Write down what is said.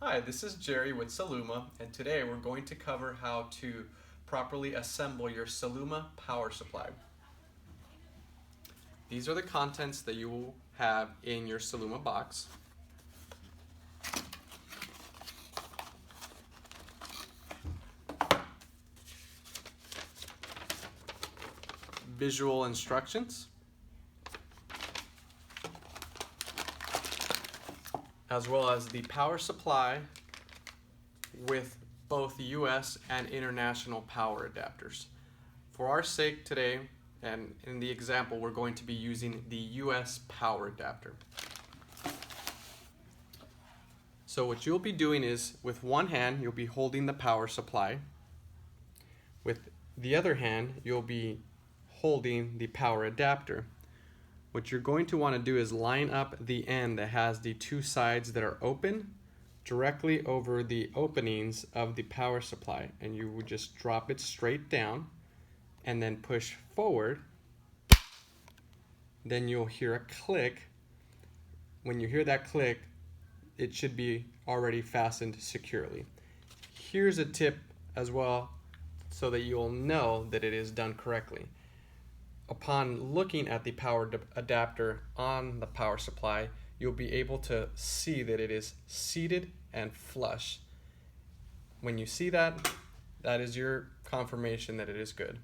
Hi, this is Jerry with Celluma, and today we're going to cover how to properly assemble your Celluma power supply. These are the contents that you will have in your Celluma box. Visual instructions, as well as the power supply with both US and international power adapters. For our sake today, and in the example, we're going to be using the US power adapter. So what you'll be doing is, with one hand, you'll be holding the power supply. With the other hand, you'll be holding the power adapter. What you're going to want to do is line up the end that has the two sides that are open directly over the openings of the power supply, and you would just drop it straight down and then push forward. Then you'll hear a click. When you hear that click, it should be already fastened securely. Here's a tip as well so that you'll know that it is done correctly. Upon looking at the power adapter on the power supply, you'll be able to see that it is seated and flush. When you see that, that is your confirmation that it is good.